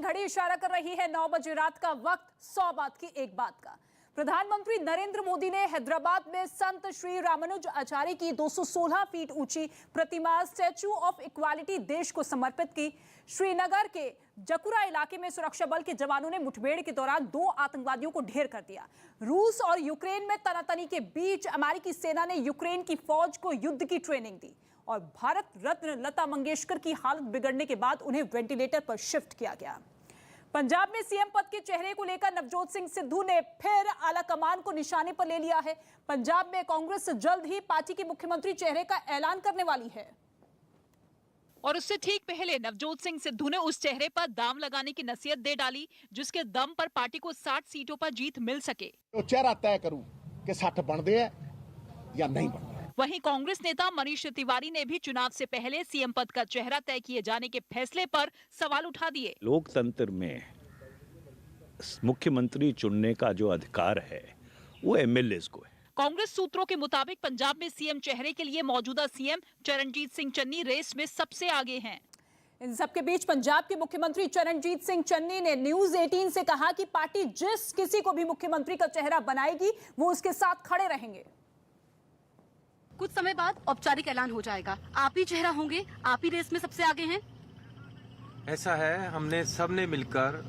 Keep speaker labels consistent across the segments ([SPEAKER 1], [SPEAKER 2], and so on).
[SPEAKER 1] घड़ी इशारा कर रही है 9 बजे रात का वक्त 100 बात की एक बात का। प्रधानमंत्री नरेंद्र मोदी ने हैदराबाद में संत श्री रामानुज आचार्य की 216 फीट ऊंची प्रतिमा स्टैच्यू ऑफ इक्वालिटी देश को समर्पित की। श्रीनगर के जकुरा इलाके में सुरक्षा बल के जवानों ने मुठभेड़ के दौरान 2 आतंकवादियों को ढेर कर दिया। रूस और यूक्रेन में तनातनी के बीच अमेरिकी सेना ने यूक्रेन की फौज को युद्ध की ट्रेनिंग दी और भारत रत्न लता मंगेशकर की हालत बिगड़ने के बाद उन्हें वेंटिलेटर पर शिफ्ट किया गया। पंजाब में सीएम पद के चेहरे को लेकर नवजोत सिंह सिद्धू ने फिर आला कमान को निशाने पर ले लिया है। पंजाब में कांग्रेस जल्द ही पार्टी के मुख्यमंत्री चेहरे का ऐलान करने वाली है
[SPEAKER 2] और उससे ठीक पहले नवजोत सिंह सिद्धू ने उस चेहरे पर दांव लगाने की नसीहत दे डाली जिसके दम पर पार्टी को 60 सीटों पर जीत मिल सके।
[SPEAKER 3] तो चेहरा तय करूं कि 60 बनते हैं या नहीं बनते।
[SPEAKER 2] वहीं कांग्रेस नेता मनीष तिवारी ने भी चुनाव से पहले सीएम पद का चेहरा तय किए जाने के फैसले पर सवाल उठा दिए।
[SPEAKER 4] लोकतंत्र में मुख्यमंत्री चुनने का जो अधिकार है वो एमएलएस को है।
[SPEAKER 2] कांग्रेस सूत्रों के मुताबिक पंजाब में सीएम चेहरे के लिए मौजूदा सीएम चरणजीत सिंह चन्नी रेस में सबसे आगे हैं।
[SPEAKER 1] इन सबके बीच पंजाब के मुख्यमंत्री चरणजीत सिंह चन्नी ने न्यूज 18 से कहा कि पार्टी जिस किसी को भी मुख्यमंत्री का चेहरा बनाएगी वो उसके साथ खड़े रहेंगे।
[SPEAKER 5] कुछ समय बाद औपचारिक ऐलान हो जाएगा, आप ही चेहरा होंगे, आप ही रेस में सबसे आगे हैं।
[SPEAKER 6] ऐसा है, हमने सबने मिलकर,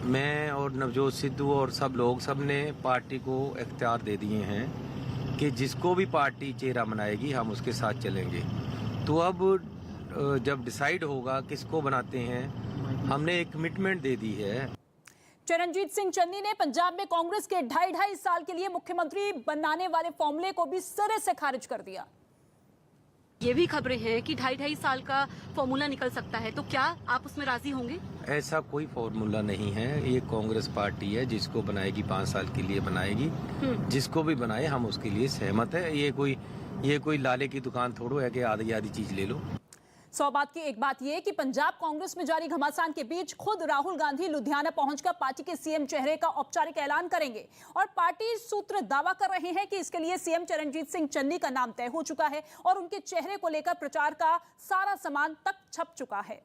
[SPEAKER 6] मैं और नवजोत सिद्धू और सब ने पार्टी को इख्तियार दे दिए हैं कि जिसको भी पार्टी चेहरा बनाएगी हम उसके साथ चलेंगे। तो अब जब डिसाइड होगा किसको बनाते हैं, हमने एक कमिटमेंट दे दी है।
[SPEAKER 1] चरणजीत सिंह चन्नी ने पंजाब में कांग्रेस के 2.5 साल के लिए मुख्यमंत्री बनाने वाले फॉर्मूले को भी सिरे से खारिज कर दिया।
[SPEAKER 5] ये भी खबरें हैं कि 2.5 साल का फॉर्मूला निकल सकता है, तो क्या आप उसमें राजी होंगे? ऐसा
[SPEAKER 6] कोई फॉर्मूला नहीं है, ये कांग्रेस पार्टी है, जिसको बनाएगी 5 साल के लिए बनाएगी, जिसको भी बनाए हम उसके लिए सहमत है। ये कोई लाले की दुकान थोड़ो है कि आधी आधी चीज ले लो।
[SPEAKER 1] 100 बात की एक बात यह कि पंजाब कांग्रेस में जारी घमासान के बीच खुद राहुल गांधी लुधियाना पहुंचकर पार्टी के सीएम चेहरे का औपचारिक ऐलान करेंगे और पार्टी सूत्र दावा कर रहे हैं कि इसके लिए सीएम चरणजीत सिंह चन्नी का नाम तय हो चुका है और उनके चेहरे को लेकर प्रचार का सारा सामान तक छप चुका है।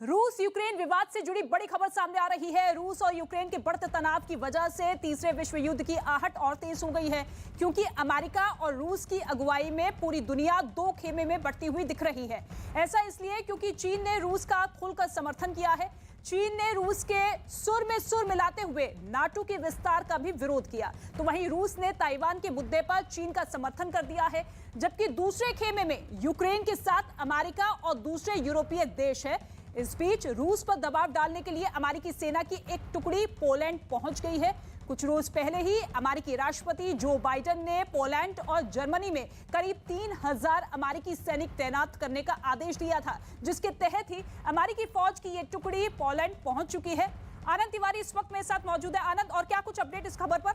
[SPEAKER 1] रूस यूक्रेन विवाद से जुड़ी बड़ी खबर सामने आ रही है। रूस और यूक्रेन के बढ़ते तनाव की वजह से तीसरे विश्व युद्ध की आहट और तेज हो गई है क्योंकि अमेरिका और रूस की अगुवाई में पूरी दुनिया 2 खेमे में बढ़ती हुई दिख रही है। ऐसा इसलिए क्योंकि चीन ने रूस का खुलकर समर्थन किया है। चीन ने रूस के सुर में सुर मिलाते हुए नाटो के विस्तार का भी विरोध किया, तो वहीं रूस ने ताइवान के मुद्दे पर चीन का समर्थन कर दिया है। जबकि दूसरे खेमे में यूक्रेन के साथ अमेरिका और दूसरे यूरोपीय देश है। इस बीच रूस पर दबाव डालने के लिए अमेरिकी सेना की एक टुकड़ी पोलैंड पहुंच गई है। कुछ रोज पहले ही अमेरिकी राष्ट्रपति जो बाइडेन ने पोलैंड और जर्मनी में करीब 3000 अमेरिकी सैनिक तैनात करने का आदेश दिया था, जिसके तहत ही अमेरिकी फौज की ये टुकड़ी पोलैंड पहुंच चुकी है। आनंद तिवारी इस वक्त मेरे साथ मौजूद है। आनंद, और क्या कुछ अपडेट इस खबर पर?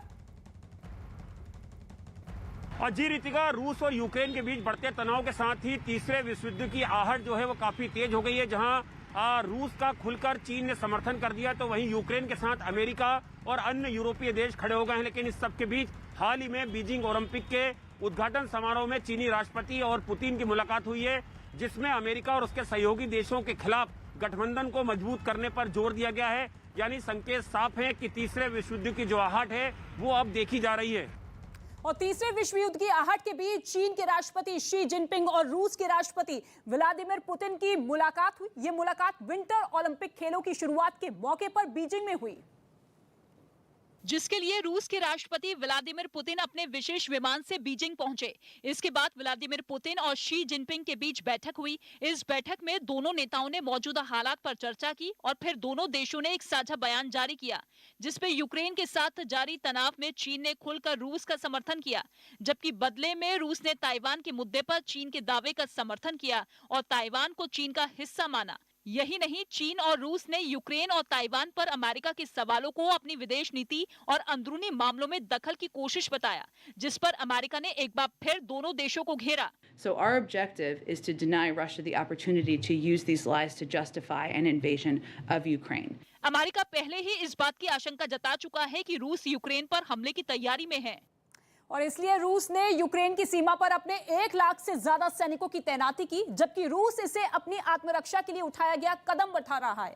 [SPEAKER 7] जी रितिका, रूस और यूक्रेन के बीच बढ़ते तनाव के साथ ही तीसरे विश्व युद्ध की आहट जो है वो काफी तेज हो गई है। जहां रूस का खुलकर चीन ने समर्थन कर दिया तो वहीं यूक्रेन के साथ अमेरिका और अन्य यूरोपीय देश खड़े हो गए हैं। लेकिन इस सब के बीच हाल ही में बीजिंग ओलंपिक के उद्घाटन समारोह में चीनी राष्ट्रपति और पुतिन की मुलाकात हुई है, जिसमें अमेरिका और उसके सहयोगी देशों के खिलाफ गठबंधन को मजबूत करने पर जोर दिया गया है। यानी संकेत साफ है कि तीसरे विश्व युद्ध की जो आहट है वो अब देखी जा रही है।
[SPEAKER 1] और तीसरे विश्व युद्ध की आहट के बीच चीन के राष्ट्रपति शी जिनपिंग और रूस के राष्ट्रपति व्लादिमीर पुतिन की मुलाकात हुई। ये मुलाकात विंटर ओलंपिक खेलों की शुरुआत के मौके पर बीजिंग में हुई,
[SPEAKER 2] जिसके लिए रूस के राष्ट्रपति व्लादिमीर पुतिन अपने विशेष विमान से बीजिंग पहुंचे। इसके बाद व्लादिमीर पुतिन और शी जिनपिंग के बीच बैठक हुई। इस बैठक में दोनों नेताओं ने मौजूदा हालात पर चर्चा की और फिर दोनों देशों ने एक साझा बयान जारी किया, जिसपे यूक्रेन के साथ जारी तनाव में चीन ने खुलकर रूस का समर्थन किया, जबकि बदले में रूस ने ताइवान के मुद्दे पर चीन के दावे का समर्थन किया और ताइवान को चीन का हिस्सा माना। यही नहीं, चीन और रूस ने यूक्रेन और ताइवान पर अमेरिका के सवालों को अपनी विदेश नीति और अंदरूनी मामलों में दखल की कोशिश बताया, जिस पर अमेरिका ने एक बार फिर दोनों देशों को घेरा।
[SPEAKER 8] So our objective is to deny Russia the opportunity to use these lies to justify an invasion of Ukraine.
[SPEAKER 2] America पहले ही इस बात की आशंका जता चुका है कि रूस यूक्रेन पर हमले की तैयारी में है
[SPEAKER 1] और इसलिए रूस ने यूक्रेन की सीमा पर अपने 1 लाख से ज्यादा सैनिकों की तैनाती की, जबकि रूस इसे अपनी आत्मरक्षा के लिए उठाया गया कदम बढ़ा रहा है।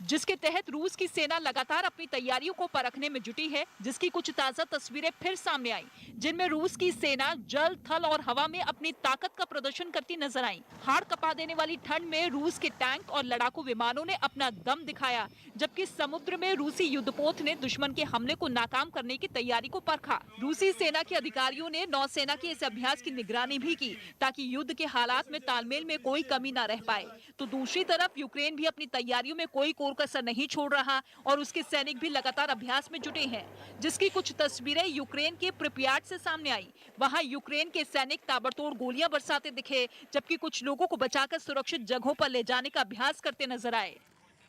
[SPEAKER 2] जिसके तहत रूस की सेना लगातार अपनी तैयारियों को परखने में जुटी है, जिसकी कुछ ताजा तस्वीरें फिर सामने आई, जिनमें रूस की सेना जल, थल और हवा में अपनी ताकत का प्रदर्शन करती नजर आई। हाड़ कपा देने वाली ठंड में रूस के टैंक और लड़ाकू विमानों ने अपना दम दिखाया, जबकि समुद्र में रूसी युद्धपोत ने दुश्मन के हमले को नाकाम करने की तैयारी को परखा। रूसी सेना के अधिकारियों ने नौसेना के इस अभ्यास की निगरानी भी की, ताकि युद्ध के हालात में तालमेल में कोई कमी न रह पाए। तो दूसरी तरफ यूक्रेन भी अपनी तैयारियों में कोई कोर कसर नहीं छोड़ रहा और उसके सैनिक भी लगातार अभ्यास में जुटे हैं, जिसकी कुछ तस्वीरें यूक्रेन के प्रिपियाट से सामने आई। वहां यूक्रेन के सैनिक ताबड़तोड़ गोलियां बरसाते दिखे, जबकि कुछ लोगों को बचाकर सुरक्षित जगहों पर ले जाने का अभ्यास करते नजर आए।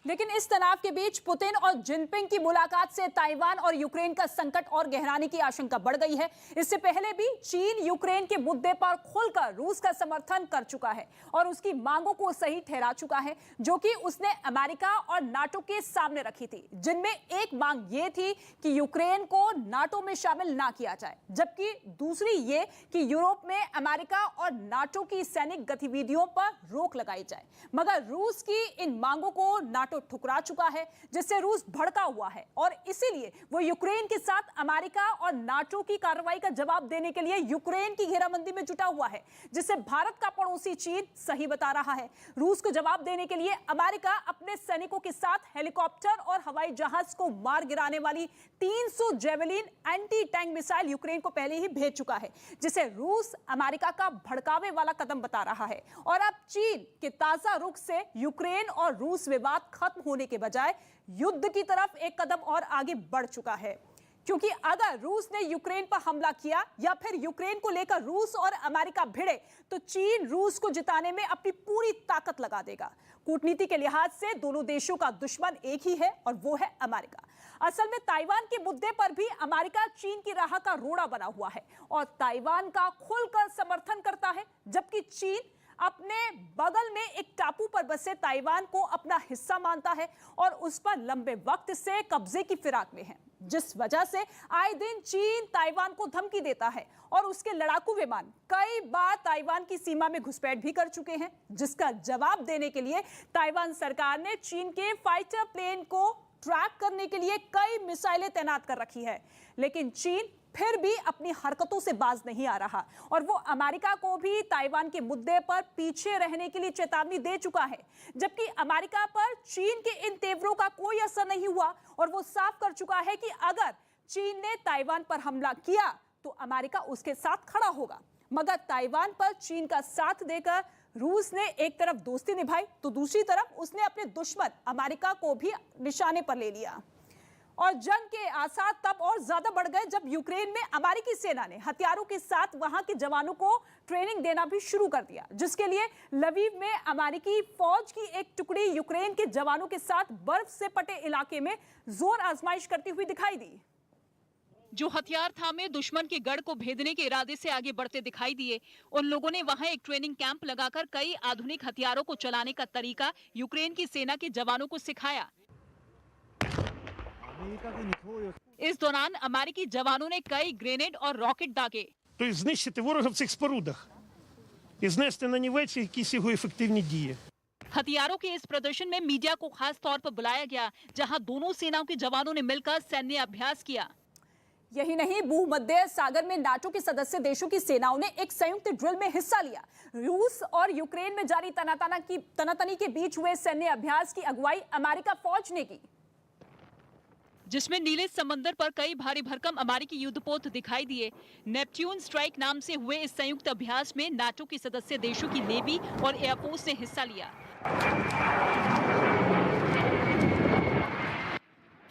[SPEAKER 1] लेकिन इस तनाव के बीच पुतिन और जिनपिंग की मुलाकात से ताइवान और यूक्रेन का संकट और गहराने की आशंका बढ़ गई है। इससे पहले भी चीन यूक्रेन के मुद्दे पर खुलकर रूस का समर्थन कर चुका है और उसकी मांगों को सही ठहरा चुका है, जो कि उसने अमेरिका और नाटो के सामने रखी थी, जिनमें एक मांग ये थी कि यूक्रेन को नाटो में शामिल ना किया जाए, जबकि दूसरी ये कि यूरोप में अमेरिका और नाटो की सैनिक गतिविधियों पर रोक लगाई जाए। मगर रूस की इन मांगों को नाटो ठुकरा चुका है, जिससे रूस भड़का हुआ है और इसीलिए वो यूक्रेन के साथ अमेरिका और नाटो की कार्रवाई का जवाब देने के लिए यूक्रेन की घेराबंदी में जुटा हुआ है, जिसे भारत का पड़ोसी चीन सही बता रहा है। रूस को जवाब देने के लिए अमेरिका अपने सैनिकों के साथ हेलीकॉप्टर और हवाई जहाज को मार गिराने वाली 300 javelin anti tank missile Ukraine को पहले ही भेज चुका है, जिसे रूस अमेरिका का भड़कावे वाला कदम बता रहा है। और अब चीन के ताजा रुख से यूक्रेन और रूस विवाद खत्म होने के बजाय युद्ध की तरफ एक कदम और आगे बढ़ चुका है, क्योंकि अगर रूस ने यूक्रेन पर हमला किया या फिर यूक्रेन को लेकर रूस और अमेरिका भिड़े तो चीन रूस को जिताने में अपनी पूरी ताकत लगा देगा। कूटनीति के लिहाज से दोनों देशों का दुश्मन एक ही है और वो है अमेरिका। असल में ताइवान के मुद्दे पर भी अमेरिका चीन की राह का रोड़ा बना हुआ है और ताइवान का खुलकर समर्थन करता है, जबकि चीन अपने बगल में एक टापू पर बसे ताइवान को अपना हिस्सा मानता है और उस पर लंबे वक्त से कब्जे की फिराक में है, जिस वजह से आए दिन चीन ताइवान को धमकी देता है और उसके लड़ाकू विमान कई बार ताइवान की सीमा में घुसपैठ भी कर चुके हैं, जिसका जवाब देने के लिए ताइवान सरकार ने चीन के फाइटर प्लेन को ट्रैक करने के लिए कई मिसाइलें तैनात कर रखी है। लेकिन चीन फिर भी अपनी हरकतों से बाज नहीं आ रहा और वो अमेरिका को भी ताइवान के मुद्दे पर पीछे रहने के लिए चेतावनी दे चुका है, जबकि अमेरिका पर चीन के इन तेवरों का कोई असर नहीं हुआ और वो साफ कर चुका है कि अगर चीन ने ताइवान पर हमला किया तो अमेरिका उसके साथ खड़ा होगा। मगर ताइवान पर चीन का साथ देकर रूस ने एक तरफ दोस्ती निभाई तो दूसरी तरफ उसने अपने दुश्मन अमेरिका को भी निशाने पर ले लिया और जंग के आसार तब और ज्यादा बढ़ गए जब यूक्रेन में अमेरिकी सेना ने हथियारों के साथ वहां के जवानों को ट्रेनिंग देना भी शुरू कर दिया, जिसके लिए लवीव में अमेरिकी फौज की एक टुकड़ी यूक्रेन के जवानों के साथ बर्फ से पटे इलाके में जोर आजमाइश करती हुई दिखाई दी।
[SPEAKER 2] जो हथियार थामे दुश्मन के गढ़ को भेदने के इरादे से आगे बढ़ते दिखाई दिए, उन लोगों ने वहां एक ट्रेनिंग कैंप लगाकर कई आधुनिक हथियारों को चलाने का तरीका यूक्रेन की सेना के जवानों को सिखाया। इस दौरान अमेरिकी जवानों ने कई ग्रेनेड और रॉकेट दागे।
[SPEAKER 9] Тобто знищити ворога в цих спорудах і знести на нівець якісь його ефективні дії.
[SPEAKER 2] हथियारों के इस प्रदर्शन में मीडिया को खास तौर पर बुलाया गया, जहां दोनों सेनाओं के जवानों ने मिलकर सैन्य अभ्यास किया।
[SPEAKER 1] यही नहीं, भूमध्य सागर में नाटो के सदस्य देशों की सेनाओं ने एक संयुक्त ड्रिल में हिस्सा लिया। रूस और यूक्रेन में जारी तनातनी के बीच हुए सैन्य अभ्यास की अगुवाई अमेरिका फौज ने की,
[SPEAKER 2] जिसमें नीले समंदर पर कई भारी भरकम अमेरिकी युद्धपोत दिखाई दिए। नेपच्यून स्ट्राइक नाम से हुए इस संयुक्त अभ्यास में नाटो के सदस्य देशों की नेवी और एयरफोर्स ने हिस्सा लिया।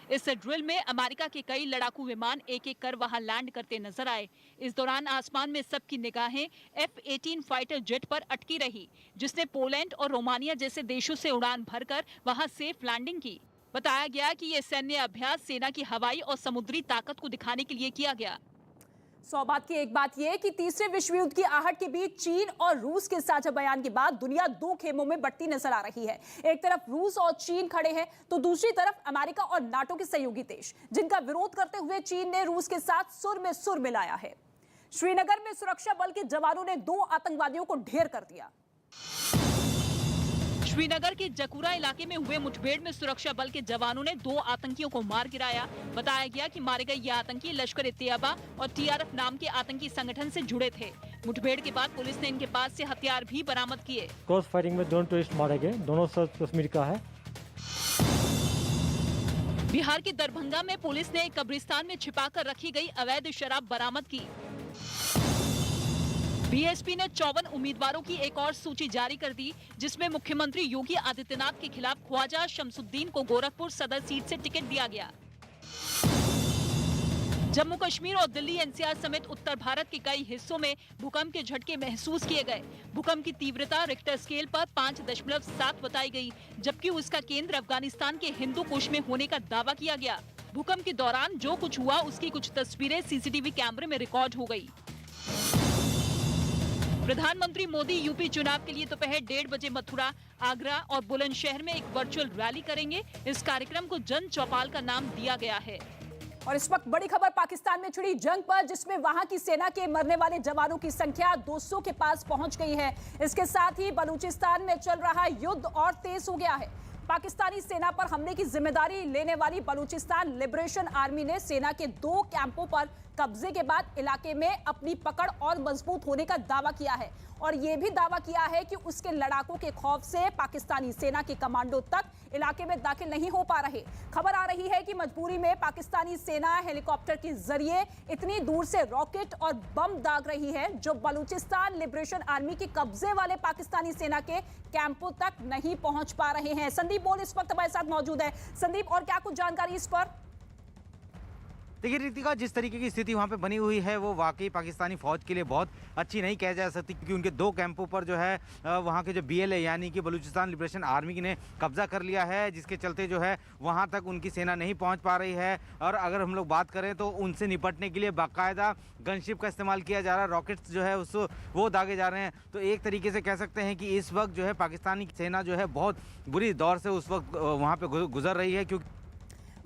[SPEAKER 2] इस ड्रिल में अमेरिका के कई लड़ाकू विमान एक-एक कर वहां लैंड करते नजर आए। इस दौरान आसमान में सबकी निगाहें F-18 फाइटर जेट पर अटकी रही, जिसने पोलैंड और रोमानिया जैसे देशों से उड़ान भरकर वहां सेफ लैंडिंग की। बताया गया कि यह सैन्य अभ्यास सेना की हवाई और समुद्री ताकत को दिखाने के लिए किया गया।
[SPEAKER 1] सौभाग्य की एक बात यह कि तीसरे विश्व युद्ध की आहट के बीच चीन और रूस के साझा बयान के बाद दुनिया दो खेमों में बढ़ती नजर आ रही है। एक तरफ रूस और चीन खड़े हैं तो दूसरी तरफ अमेरिका और नाटो के सहयोगी देश, जिनका विरोध करते हुए चीन ने रूस के साथ सुर में सुर मिलाया है। श्रीनगर में सुरक्षा बल के जवानों ने 2 आतंकवादियों को ढेर कर दिया।
[SPEAKER 2] श्रीनगर के जकूरा इलाके में हुए मुठभेड़ में सुरक्षा बल के जवानों ने 2 आतंकियों को मार गिराया। बताया गया कि मारे गए ये आतंकी लश्कर-ए-तैयबा और टीआरएफ नाम के आतंकी संगठन से जुड़े थे। मुठभेड़ के बाद पुलिस ने इनके पास से हथियार भी बरामद किए।
[SPEAKER 10] क्रॉस फायरिंग में 2 टूरिस्ट मारे गए, दोनों सब कश्मीर का है।
[SPEAKER 2] बिहार के दरभंगा में पुलिस ने एक कब्रिस्तान में छिपाकर रखी गई अवैध शराब बरामद की। बीएसपी ने 54 उम्मीदवारों की एक और सूची जारी कर दी, जिसमें मुख्यमंत्री योगी आदित्यनाथ के खिलाफ ख्वाजा शमसुद्दीन को गोरखपुर सदर सीट से टिकट दिया गया। जम्मू कश्मीर और दिल्ली एनसीआर समेत उत्तर भारत के कई हिस्सों में भूकंप के झटके महसूस किए गए। भूकंप की तीव्रता रिक्टर स्केल पर 5.7 बताई गई, जबकि उसका केंद्र अफगानिस्तान के हिंदू कुश में होने का दावा किया गया। भूकंप के दौरान जो कुछ हुआ उसकी कुछ तस्वीरें सीसीटीवी कैमरे में रिकॉर्ड हो गई। प्रधानमंत्री मोदी यूपी चुनाव के लिए दोपहर 1:30 बजे मथुरा, आगरा और बुलंदशहर में एक वर्चुअल रैली करेंगे। इस कार्यक्रम को जन चौपाल का नाम दिया गया है।
[SPEAKER 1] और इस वक्त बड़ी खबर पाकिस्तान में छिड़ी जंग पर, जिसमें वहां की सेना के मरने वाले जवानों की संख्या 200 के पास पहुंच गई है। इसके साथ ही बलूचिस्तान में चल रहा युद्ध और तेज हो गया है। पाकिस्तानी सेना पर हमले की जिम्मेदारी लेने वाली बलूचिस्तान लिबरेशन आर्मी ने सेना के 2 कैंपों पर कब्जे के बाद इलाके में अपनी पकड़ और मजबूत होने का दावा किया है और यह भी दावा किया है कि उसके लड़ाकों के खौफ से पाकिस्तानी सेना के कमांडो तक इलाके में दाखिल नहीं हो पा रहे। खबर आ रही है कि मजबूरी में पाकिस्तानी सेना हेलीकॉप्टर के जरिए इतनी दूर से रॉकेट और बम दाग रही है, जो बलूचिस्तान लिबरेशन आर्मी के कब्जे वाले पाकिस्तानी सेना के कैंपों तक नहीं पहुंच पा रहे हैं। संदीप बोल इस वक्त हमारे साथ मौजूद है। संदीप, और क्या कुछ जानकारी इस पर?
[SPEAKER 11] देखिए रितिका, जिस तरीके की स्थिति वहाँ पे बनी हुई है वो वाकई पाकिस्तानी फौज के लिए बहुत अच्छी नहीं कह जा सकती, क्योंकि उनके 2 कैंपों पर जो है वहाँ के जो BLA यानी कि बलूचिस्तान लिबरेशन आर्मी ने कब्जा कर लिया है, जिसके चलते जो है वहाँ तक उनकी सेना नहीं पहुँच पा रही है। और अगर हम लोग बात करें तो उनसे निपटने के लिए बाकायदा गनशिप का इस्तेमाल किया जा रहा है, रॉकेट्स जो है वो दागे जा रहे हैं। तो एक तरीके से कह सकते हैं कि इस वक्त जो है पाकिस्तानी सेना जो है बहुत बुरी दौर से उस वक्त वहाँ पर गुजर रही है, क्योंकि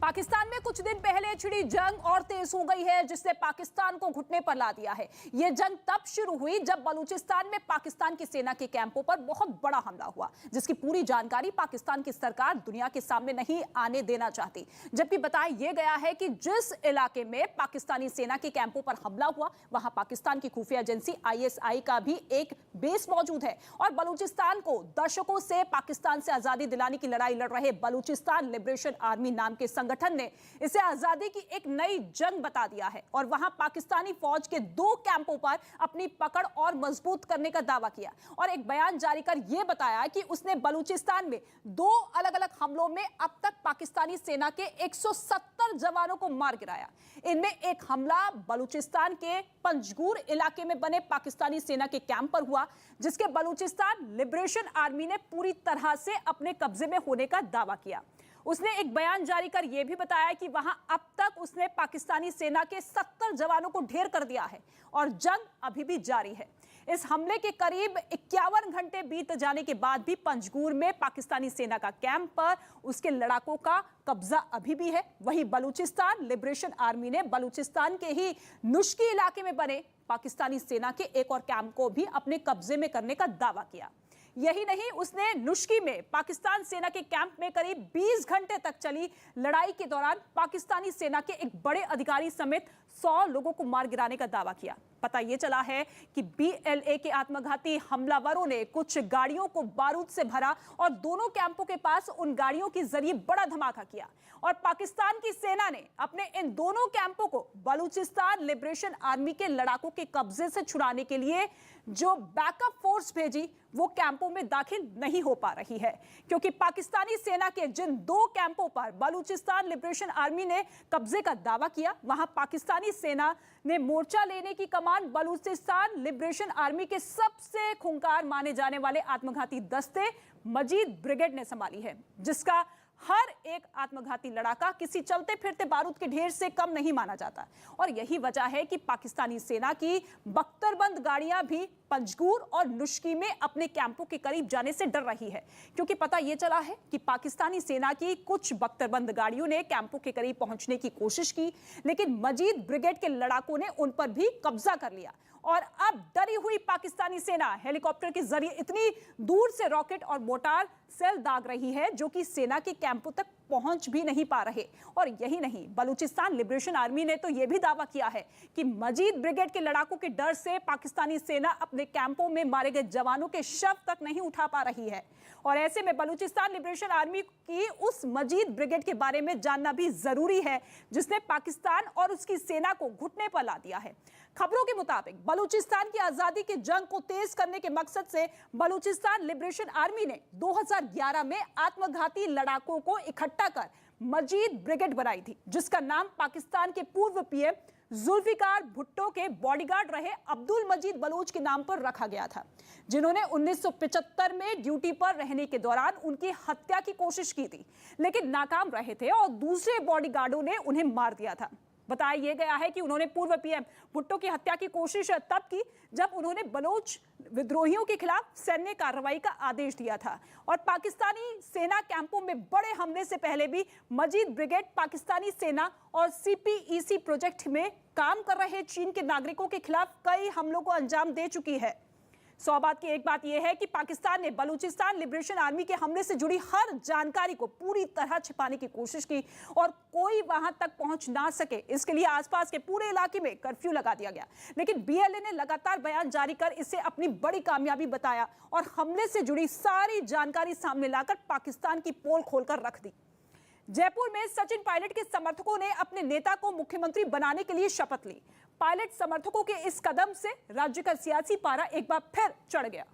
[SPEAKER 1] पाकिस्तान में कुछ दिन पहले छिड़ी जंग और तेज हो गई है, जिसने पाकिस्तान को घुटने पर ला दिया है। यह जंग तब शुरू हुई जब बलूचिस्तान में पाकिस्तान की सेना के कैंपों पर बहुत बड़ा हमला हुआ, जिसकी पूरी जानकारी पाकिस्तान की सरकार दुनिया के सामने नहीं आने देना चाहती। जबकि बताया यह गया है कि जिस इलाके में पाकिस्तानी सेना के कैंपों पर हमला हुआ वहां पाकिस्तान की खुफिया एजेंसी ISI का भी एक बेस मौजूद है और बलूचिस्तान को दशकों से पाकिस्तान से आजादी दिलाने की लड़ाई लड़ रहे बलूचिस्तान लिबरेशन आर्मी नाम के संगठन ने इसे आजादी की एक नई जंग बता दिया है और वहां पाकिस्तानी फौज के 2 कैंपों पर अपनी पकड़ और मजबूत करने का दावा किया और एक बयान जारी कर यह बताया कि उसने बलूचिस्तान में 2 अलग-अलग हमलों में अब तक पाकिस्तानी सेना के 170 जवानों को मार गिराया। इनमें एक हमला बलूचिस्तान के पंजगूर इलाके में बने पाकिस्तानी सेना के कैंप पर हुआ, जिसके बलूचिस्तान लिबरेशन आर्मी ने पूरी तरह से अपने कब्जे में होने का दावा किया। उसने एक बयान जारी कर यह भी बताया कि वहां अब तक उसने पाकिस्तानी सेना के 70 जवानों को ढेर कर दिया है और जंग अभी भी जारी है। इस हमले के करीब 51 घंटे बीत जाने के बाद भी पंजगूर में पाकिस्तानी सेना का कैंप पर उसके लड़ाकों का कब्जा अभी भी है। वहीं बलूचिस्तान लिबरेशन आर्मी ने बलूचिस्तान के ही नुश्की इलाके में बने पाकिस्तानी सेना के एक और कैंप को भी अपने कब्जे में करने का दावा किया। यही नहीं, उसने नुश्की में पाकिस्तान सेना के कैंप में करीब 20 घंटे तक चली लड़ाई के दौरान पाकिस्तानी सेना के एक बड़े अधिकारी समेत 100 लोगों को मार गिराने का दावा किया। पता यह चला है कि BLA के आत्मघाती हमलावरों ने कुछ गाड़ियों को बारूद से भरा और दोनों कैंपों के पास उन गाड़ियों के जरिए बड़ा धमाका किया और पाकिस्तान की सेना ने अपने इन दोनों कैंपों को बलूचिस्तान लिबरेशन आर्मी के लड़ाकों के कब्जे से छुड़ाने के लिए जो बैकअप फोर्स भेजी वो कैंपों में दाखिल नहीं हो पा रही है, क्योंकि पाकिस्तानी सेना के जिन 2 कैंपों पर बलूचिस्तान लिबरेशन आर्मी ने कब्जे का दावा किया वहां पाकिस्तानी सेना ने मोर्चा लेने की कमान बलूचिस्तान लिबरेशन आर्मी के सबसे खूंखार माने जाने वाले आत्मघाती दस्ते मजीद ब्रिगेड ने संभाली है, जिसका हर एक आत्मघाती लड़ाका किसी चलते फिरते बारूद के ढेर से कम नहीं माना जाता। और यही वजह है कि पाकिस्तानी सेना की बख्तरबंद गाड़ियां भी पंजगूर और नुश्की में अपने कैंपों के करीब जाने से डर रही है, क्योंकि पता यह चला है कि पाकिस्तानी सेना की कुछ बख्तरबंद गाड़ियों ने कैंपों के करीब पहुंचने की कोशिश की, लेकिन मजीद ब्रिगेड के लड़ाकों ने उन पर भी कब्जा कर लिया और अब डरी हुई पाकिस्तानी सेना हेलीकॉप्टर के जरिए इतनी दूर से रॉकेट और मोटार सेल दाग रही है जो कि सेना के कैंपों तक पहुंच भी नहीं पा रहे। और यही नहीं, बलूचिस्तान लिबरेशन आर्मी ने तो यह भी दावा किया है कि मजीद ब्रिगेड के लड़ाकों के डर से पाकिस्तानी सेना अपने कैंपों में मारे गए जवानों के शव तक नहीं उठा पा रही है। और ऐसे में बलूचिस्तान लिबरेशन आर्मी की उस मजीद ब्रिगेड के बारे में जानना भी जरूरी है जिसने पाकिस्तान और उसकी सेना को घुटने पर ला दिया है। खबरों के मुताबिक बलूचिस्तान की आजादी की जंग को तेज करने के मकसद से बलूचिस्तान लिबरेशन आर्मी ने 2011 में आत्मघाती लड़ाकों को इकट्ठा कर मजीद ब्रिगेड बनाई थी, जिसका नाम पाकिस्तान के पूर्व पीएम जुल्फिकार भुट्टो के बॉडीगार्ड रहे अब्दुल मजीद बलूच के नाम पर रखा गया था, जिन्होंने 1975 में ड्यूटी पर रहने के दौरान उनकी हत्या की कोशिश की थी, लेकिन नाकाम रहे थे और दूसरे बॉडीगार्डों ने उन्हें मार दिया था। बताया यह गया है कि उन्होंने पूर्व पीएम भुट्टो की हत्या की कोशिश तब की जब उन्होंने बलोच विद्रोहियों के खिलाफ सैन्य कार्रवाई का आदेश दिया था। और पाकिस्तानी सेना कैंपों में बड़े हमले से पहले भी मजीद ब्रिगेड पाकिस्तानी सेना और सीपीईसी प्रोजेक्ट में काम कर रहे चीन के नागरिकों के खिलाफ कई हमलों को अंजाम दे चुकी है। सौ बात की एक बात यह है कि पाकिस्तान ने बलूचिस्तान लिबरेशन आर्मी के हमले से जुड़ी हर जानकारी को पूरी तरह छिपाने की कोशिश की और कोई वहां तक पहुंच ना सके, इसके लिए आसपास के पूरे इलाके में कर्फ्यू लगा दिया गया। लेकिन बीएलए ने लगातार बयान जारी कर इसे अपनी बड़ी कामयाबी बताया और हमले से जुड़ी सारी जानकारी सामने लाकर पाकिस्तान की पोल खोलकर रख दी। जयपुर में सचिन पायलट के समर्थकों ने अपने नेता को मुख्यमंत्री बनाने के लिए शपथ ली। पायलट समर्थकों के इस कदम से राज्य का सियासी पारा एक बार फिर चढ़ गया,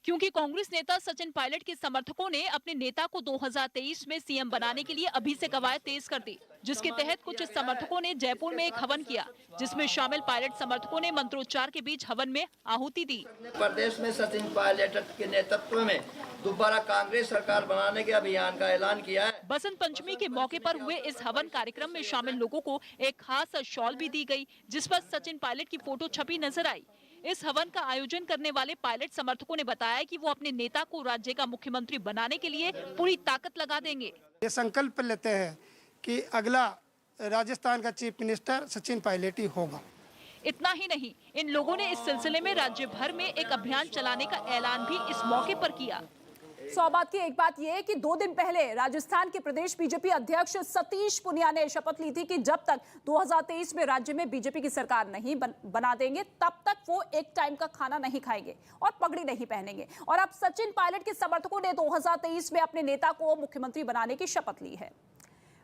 [SPEAKER 2] क्योंकि कांग्रेस नेता सचिन पायलट के समर्थकों ने अपने नेता को 2023 में सीएम बनाने के लिए अभी से कवायद तेज कर दी, जिसके तहत कुछ समर्थकों ने जयपुर में एक हवन किया, जिसमें शामिल पायलट समर्थकों ने मंत्रोच्चार के बीच हवन में आहुति दी।
[SPEAKER 12] प्रदेश में सचिन पायलट के नेतृत्व में दोबारा कांग्रेस सरकार बनाने के अभियान का ऐलान किया है।
[SPEAKER 2] बसंत पंचमी के मौके पर हुए इस हवन कार्यक्रम में शामिल लोगों को एक खास शॉल भी दी गई, जिस पर सचिन पायलट की फोटो छपी नजर आई। इस हवन का आयोजन करने वाले पायलट समर्थकों ने बताया कि वो अपने नेता को राज्य का मुख्यमंत्री बनाने के लिए पूरी ताकत लगा देंगे।
[SPEAKER 13] ये संकल्प लेते हैं कि अगला राजस्थान का चीफ मिनिस्टर सचिन पायलट ही होगा।
[SPEAKER 2] इतना ही नहीं, इन लोगों ने इस सिलसिले में राज्य भर में एक अभियान चलाने का ऐलान भी इस मौके पर किया।
[SPEAKER 1] सौ बात की एक बात यह है कि 2 दिन पहले राजस्थान के प्रदेश बीजेपी अध्यक्ष सतीश पुनिया ने शपथ ली थी कि जब तक 2023 में राज्य में बीजेपी की सरकार नहीं बना देंगे तब तक वो एक टाइम का खाना नहीं खाएंगे और पगड़ी नहीं पहनेंगे। और अब सचिन पायलट के समर्थकों ने 2023 में अपने नेता को मुख्यमंत्री बनाने की शपथ ली है।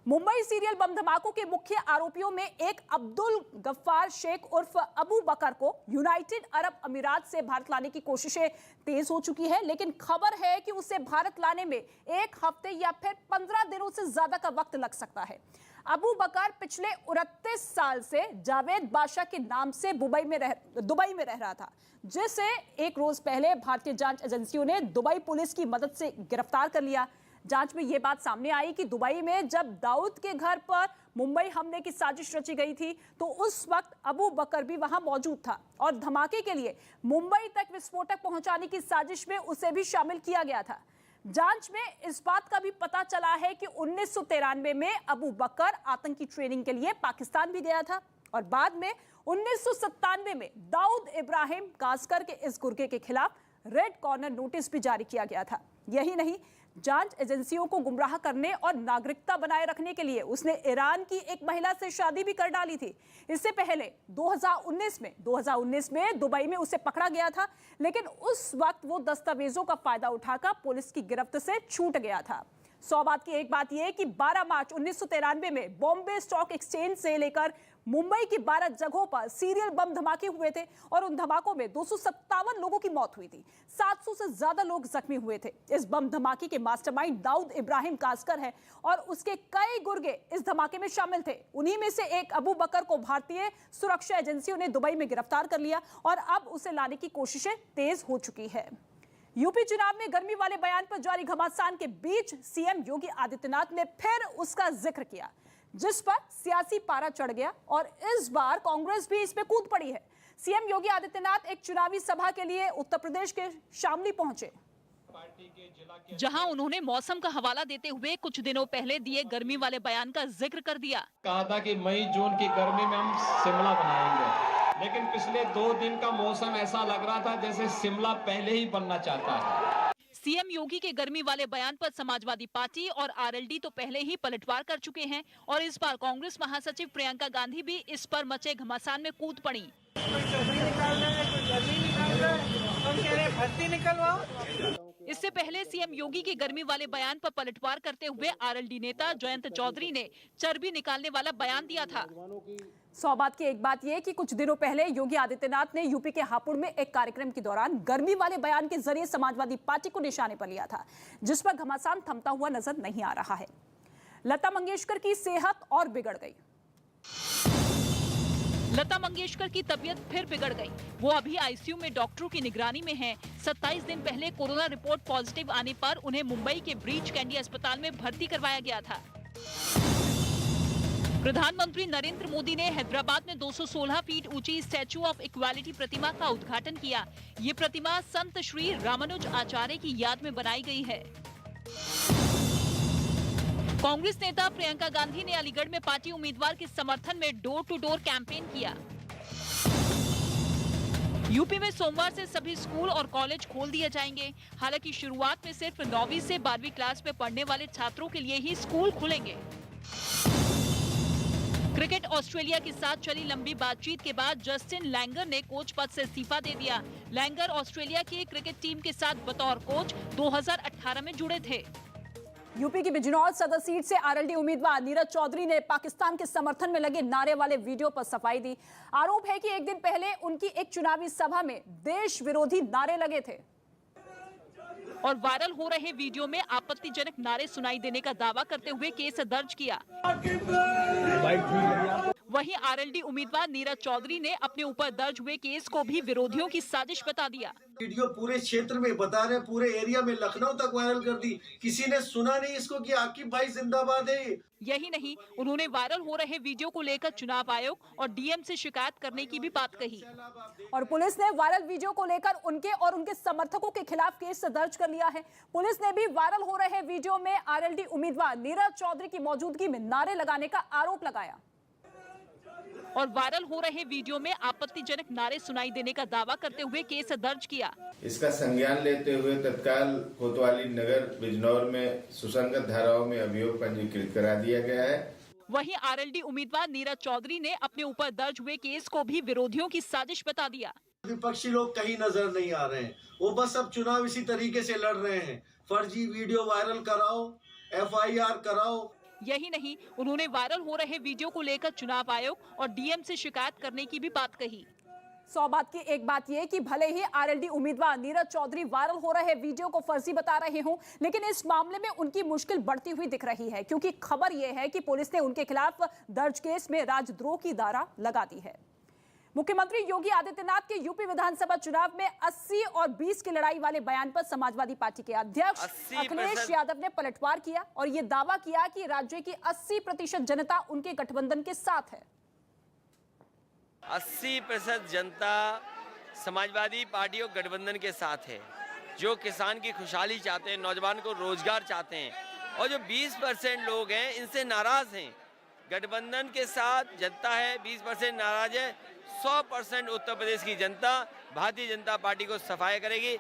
[SPEAKER 1] मुंबई सीरियल बम धमाकों के मुख्य आरोपियों में एक अब्दुल गफ्फार शेख उर्फ अबू बकर को यूनाइटेड अरब अमीरात से भारत लाने की कोशिशें तेज हो चुकी है, लेकिन खबर है कि उसे भारत लाने में 1 हफ्ते या फिर 15 दिनों से ज्यादा का वक्त लग सकता है। अबू बकर पिछले 29 साल से जावेद बादशाह के नाम से दुबई में रह रहा था, जिसे एक रोज पहले भारतीय जांच एजेंसियों ने दुबई पुलिस की मदद से गिरफ्तार कर लिया। जांच में यह बात सामने आई कि दुबई में जब दाऊद के घर पर मुंबई हमले की साजिश रची गई थी तो उस वक्त अबू बकर भी वहां मौजूद था और धमाके के लिए मुंबई तक विस्फोटक पहुंचाने की साजिश में उसे भी शामिल किया गया था। जांच में इस बात का भी पता चला है कि 1993 में अबू बकर आतंकी ट्रेनिंग के लिए पाकिस्तान भी गया था और बाद में 1997 में दाऊद इब्राहिम कासकर के इस गुर्गे के खिलाफ रेड कॉर्नर नोटिस भी जारी किया गया था। यही नहीं, जांच एजेंसियों को गुमराह करने और नागरिकता बनाए रखने के लिए उसने ईरान की एक महिला से शादी भी कर डाली थी। इससे पहले 2019 में दुबई में उसे पकड़ा गया था, लेकिन उस वक्त वो दस्तावेजों का फायदा उठाकर पुलिस की गिरफ्त से छूट गया था। 100 बात की एक बात यह है कि 12 मार्च 1993 में बॉम्बे स्टॉक एक्सचेंज से लेकर मुंबई की 12 जगहों पर सीरियल बम धमाके हुए थे और उन धमाकों में 257 लोगों की मौत हुई थी, 700 से ज्यादा लोग जख्मी हुए थे। इस बम धमाके के मास्टरमाइंड दाऊद इब्राहिम कासकर है और उसके कई गुर्गे इस धमाके में शामिल थे। उन्हीं में से एक अबू बकर को भारतीय सुरक्षा एजेंसियों ने दुबई में गिरफ्तार कर लिया और अब उसे लाने की कोशिशें तेज हो चुकी है। यूपी चुनाव में गर्मी वाले बयान पर जारी घमासान के बीच सीएम योगी आदित्यनाथ ने फिर उसका जिक्र किया, जिस पर सियासी पारा चढ़ गया और इस बार कांग्रेस भी इसमें कूद पड़ी है। सीएम योगी आदित्यनाथ एक चुनावी सभा के लिए उत्तर प्रदेश के शामली पहुंचे,
[SPEAKER 2] जहां उन्होंने मौसम का हवाला देते हुए कुछ दिनों पहले दिए गर्मी वाले बयान का जिक्र कर दिया।
[SPEAKER 14] कहा था कि मई जून की गर्मी में हम शिमला बनाएंगे, लेकिन पिछले 2 दिन का मौसम ऐसा लग रहा था जैसे शिमला पहले ही बनना चाहता है।
[SPEAKER 2] सीएम योगी के गर्मी वाले बयान पर समाजवादी पार्टी और आरएलडी तो पहले ही पलटवार कर चुके हैं और इस बार कांग्रेस महासचिव प्रियंका गांधी भी इस पर मचे घमासान में कूद पड़ी। इससे पहले सीएम योगी के गर्मी वाले बयान पर पलटवार करते हुए आरएलडी नेता जयंत चौधरी ने चर्बी निकालने वाला बयान दिया था।
[SPEAKER 1] 100 बात की एक बात यह कि कुछ दिनों पहले योगी आदित्यनाथ ने यूपी के हापुड़ में एक कार्यक्रम के दौरान गर्मी वाले बयान के जरिए समाजवादी पार्टी को निशाने पर लिया था, जिस पर घमासान थमता हुआ नजर नहीं आ रहा है। लता मंगेशकर की सेहत और बिगड़ गई।
[SPEAKER 2] लता मंगेशकर की तबीयत फिर बिगड़ गई। वो अभी आईसीयू में डॉक्टरों की निगरानी में हैं। 27 दिन पहले कोरोना रिपोर्ट पॉजिटिव आने पर उन्हें मुंबई के ब्रीच कैंडी अस्पताल में भर्ती करवाया गया था। प्रधानमंत्री नरेंद्र मोदी ने हैदराबाद में 216 फीट ऊंची स्टैच्यू ऑफ इक्वालिटी प्रतिमा का उद्घाटन किया। ये प्रतिमा संत श्री रामानुज आचार्य की याद में बनाई गई है। कांग्रेस नेता प्रियंका गांधी ने अलीगढ़ में पार्टी उम्मीदवार के समर्थन में डोर टू डोर कैंपेन किया। यूपी में सोमवार से सभी स्कूल और कॉलेज खोल दिए जाएंगे। हालांकि शुरुआत में सिर्फ 9वीं से 12वीं क्लास में पढ़ने वाले छात्रों के लिए ही स्कूल खुलेंगे। क्रिकेट ऑस्ट्रेलिया के साथ चली लंबी बातचीत के बाद जस्टिन लैंगर ने कोच पद से इस्तीफा दे दिया। लैंगर ऑस्ट्रेलिया की क्रिकेट टीम के साथ बतौर कोच 2018 में जुड़े थे।
[SPEAKER 1] यूपी की बिजनौर सदर सीट से आरएलडी उम्मीदवार नीरज चौधरी ने पाकिस्तान के समर्थन में लगे नारे वाले वीडियो पर सफाई दी। आरोप है कि एक दिन पहले उनकी एक चुनावी सभा में देश विरोधी नारे लगे थे
[SPEAKER 2] और वायरल हो रहे वीडियो में आपत्तिजनक नारे सुनाई देने का दावा करते हुए केस दर्ज किया। वहीं आरएलडी उम्मीदवार नीरज चौधरी ने अपने ऊपर दर्ज हुए केस को भी विरोधियों की साजिश बता दिया।
[SPEAKER 15] वीडियो पूरे क्षेत्र में बता रहे, पूरे एरिया में, लखनऊ तक वायरल कर दी। किसी ने सुना नहीं इसको कि आकिब भाई जिंदाबाद है।
[SPEAKER 2] यही नहीं, उन्होंने वायरल हो रहे वीडियो को लेकर चुनाव आयोग और डीएम से शिकायत करने की भी बात कही।
[SPEAKER 1] और पुलिस ने वायरल वीडियो को लेकर उनके और उनके समर्थकों के खिलाफ केस दर्ज कर लिया है। पुलिस ने भी वायरल हो रहे वीडियो में आरएलडी उम्मीदवार नीरज चौधरी की मौजूदगी में नारे लगाने का आरोप लगाया
[SPEAKER 2] और वायरल हो रहे वीडियो में आपत्तिजनक नारे सुनाई देने का दावा करते हुए केस दर्ज किया।
[SPEAKER 16] इसका संज्ञान लेते हुए तत्काल कोतवाली नगर बिजनौर में सुसंगत धाराओं में अभियोग पंजीकृत करा दिया गया है।
[SPEAKER 2] वहीं आरएलडी उम्मीदवार नीरज चौधरी ने अपने ऊपर दर्ज हुए केस को भी विरोधियों की साजिश बता दिया।
[SPEAKER 15] विपक्षी लोग कहीं नजर नहीं आ रहे हैं, वो बस अब चुनाव इसी तरीके से लड़ रहे हैं। फर्जी वीडियो वायरल कराओ, FIR कराओ।
[SPEAKER 2] यही नहीं, उन्होंने वायरल हो रहे वीडियो को लेकर चुनाव आयोग और डीएम से शिकायत करने की भी बात कही।
[SPEAKER 1] 100 बात की एक बात यह कि भले ही आरएलडी उम्मीदवार नीरज चौधरी वायरल हो रहे वीडियो को फर्जी बता रहे हों, लेकिन इस मामले में उनकी मुश्किल बढ़ती हुई दिख रही है, क्योंकि खबर यह है कि पुलिस ने उनके खिलाफ दर्ज केस में राजद्रोह की धारा लगा दी है। मुख्यमंत्री योगी आदित्यनाथ के यूपी विधानसभा चुनाव में 80 और 20 की लड़ाई वाले बयान पर समाजवादी पार्टी के अध्यक्ष अखिलेश यादव ने पलटवार किया और ये दावा किया कि राज्य की 80% जनता उनके गठबंधन के साथ है।
[SPEAKER 17] 80% जनता समाजवादी पार्टी और गठबंधन के साथ है, जो किसान की खुशहाली चाहते हैं, नौजवान को रोजगार चाहते हैं, और जो 20% लोग हैं इनसे नाराज हैं। गठबंधन के साथ जनता है, 20% नाराज है। 100% उत्तर प्रदेश की जनता भारतीय जनता पार्टी को सफाया करेगी।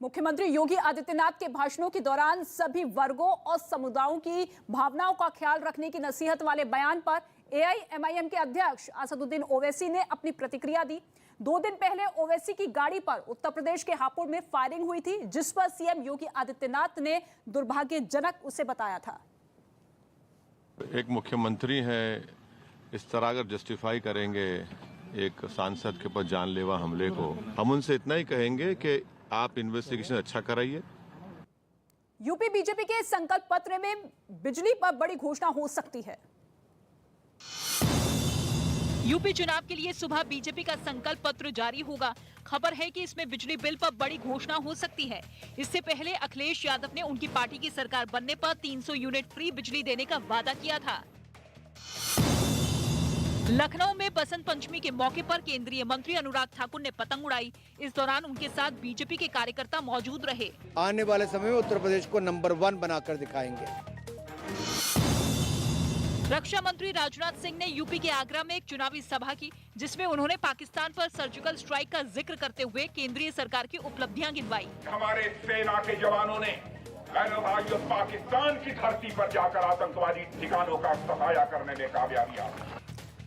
[SPEAKER 1] मुख्यमंत्री योगी आदित्यनाथ के भाषणों के दौरान सभी वर्गों और समुदायों की भावनाओं का ख्याल रखने की नसीहत वाले बयान पर AIMIM के अध्यक्ष असदुद्दीन ओवैसी ने अपनी प्रतिक्रिया दी। 2 दिन पहले ओवैसी की गाड़ी पर उत्तर प्रदेश के हापुड़ में फायरिंग हुई थी, जिस पर सीएम योगी आदित्यनाथ ने दुर्भाग्यजनक उसे बताया था।
[SPEAKER 18] एक मुख्यमंत्री है, इस तरह अगर जस्टिफाई करेंगे एक सांसद के ऊपर जानलेवा हमले को, हम उनसे इतना ही कहेंगे कि आप इन्वेस्टिगेशन अच्छा कराइए।
[SPEAKER 1] यूपी बीजेपी के संकल्प पत्र में बिजली पर बड़ी घोषणा हो सकती है।
[SPEAKER 2] यूपी चुनाव के लिए सुबह बीजेपी का संकल्प पत्र जारी होगा। खबर है कि इसमें बिजली बिल पर बड़ी घोषणा हो सकती है। इससे पहले अखिलेश यादव ने उनकी पार्टी की सरकार बनने पर 300 यूनिट फ्री बिजली देने का वादा किया था। लखनऊ में बसंत पंचमी के मौके पर केंद्रीय मंत्री अनुराग ठाकुर ने पतंग उड़ाई। इस दौरान उनके साथ बीजेपी के कार्यकर्ता मौजूद रहे।
[SPEAKER 3] आने वाले समय में उत्तर प्रदेश को नंबर 1 बनाकर दिखाएंगे।
[SPEAKER 2] रक्षा मंत्री राजनाथ सिंह ने यूपी के आगरा में एक चुनावी सभा की, जिसमें उन्होंने पाकिस्तान पर सर्जिकल स्ट्राइक का जिक्र करते हुए केंद्रीय सरकार की उपलब्धियां गिनवाई।
[SPEAKER 19] हमारे सेना के जवानों ने भाइयों पाकिस्तान की धरती पर जाकर आतंकवादी ठिकानों का सफाया करने में कामयाबी हासिल।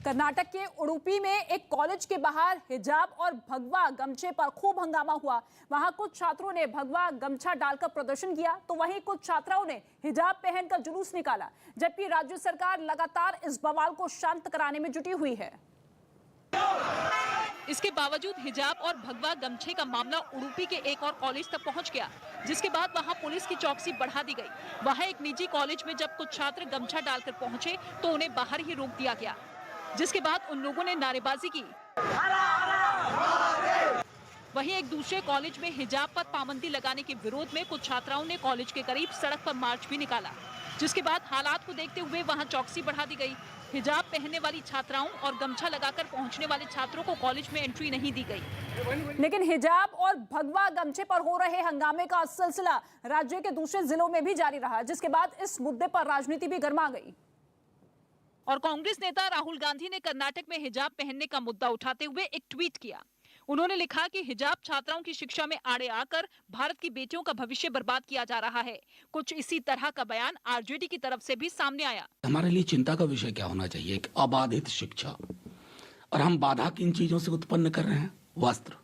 [SPEAKER 1] कर्नाटक के उडुपी में एक कॉलेज के बाहर हिजाब और भगवा गमछे पर खूब हंगामा हुआ। वहां कुछ छात्रों ने भगवा गमछा डालकर प्रदर्शन किया, तो वहीं कुछ छात्राओं ने हिजाब पहनकर जुलूस निकाला, जबकि राज्य सरकार लगातार इस बवाल को शांत कराने में जुटी हुई है।
[SPEAKER 2] इसके बावजूद हिजाब और भगवा गमछे का मामला उडुपी के एक और कॉलेज तक पहुंच गया, जिसके बाद वहां पुलिस की चौकसी बढ़ा दी गई। वहां एक निजी कॉलेज में जब कुछ छात्र गमछा डालकर पहुंचे तो उन्हें बाहर ही रोक दिया गया, जिसके बाद उन लोगों ने नारेबाजी की। वहीं एक दूसरे कॉलेज में हिजाब पर पाबंदी लगाने के विरोध में कुछ छात्राओं ने कॉलेज के करीब सड़क पर मार्च भी निकाला, जिसके बाद हालात को देखते हुए वहां चौकसी बढ़ा दी गई। हिजाब पहनने वाली छात्राओं और गमछा लगाकर पहुंचने वाले छात्रों को कॉलेज में एंट्री नहीं दी गई।
[SPEAKER 1] लेकिन हिजाब और भगवा गमछे पर हो रहे हंगामे का सिलसिला राज्य के दूसरे जिलों में भी जारी रहा, जिसके बाद इस मुद्दे पर राजनीति भी गर्मा गई।
[SPEAKER 2] और कांग्रेस नेता राहुल गांधी ने कर्नाटक में हिजाब पहनने का मुद्दा उठाते हुए एक ट्वीट किया। उन्होंने लिखा कि हिजाब छात्राओं की शिक्षा में आड़े आकर भारत की बेटियों का भविष्य बर्बाद किया जा रहा है। कुछ इसी तरह का बयान आरजेडी की तरफ से भी सामने आया।
[SPEAKER 20] हमारे लिए चिंता का विषय क्या होना चाहिए? एक अबाधित शिक्षा, और हम बाधा किन चीजों से उत्पन्न कर रहे हैं? वस्त्र।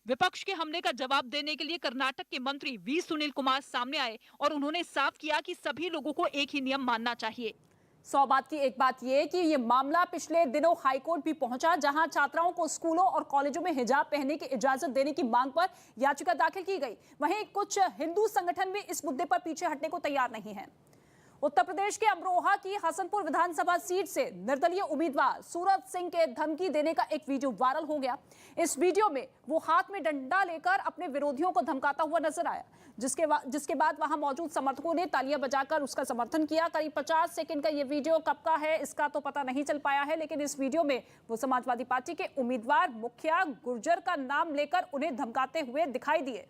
[SPEAKER 2] विपक्ष के हमले का जवाब देने के लिए कर्नाटक के मंत्री वी सुनील कुमार सामने आए और उन्होंने साफ किया कि सभी लोगों को एक ही नियम मानना चाहिए।
[SPEAKER 1] 100 बात की एक बात यह कि ये मामला पिछले दिनों हाईकोर्ट भी पहुंचा, जहां छात्राओं को स्कूलों और कॉलेजों में हिजाब पहनने की इजाजत देने की मांग पर याचिका दाखिल की गई। वहीं कुछ हिंदू संगठन भी इस मुद्दे पर पीछे हटने को तैयार नहीं है। उत्तर प्रदेश के अमरोहा की हसनपुर विधानसभा सीट से निर्दलीय उम्मीदवार सूरज सिंह के धमकी देने का एक वीडियो वायरल हो गया। इस वीडियो में वो हाथ में डंडा लेकर अपने विरोधियों को धमकाता हुआ नजर आया, जिसके बाद वहां मौजूद समर्थकों ने तालियां बजाकर उसका समर्थन किया। करीब 50 सेकंड का ये वीडियो कब का है इसका तो पता नहीं चल पाया है, लेकिन इस वीडियो में वो समाजवादी पार्टी के उम्मीदवार मुखिया गुर्जर का नाम लेकर उन्हें धमकाते हुए दिखाई दिए।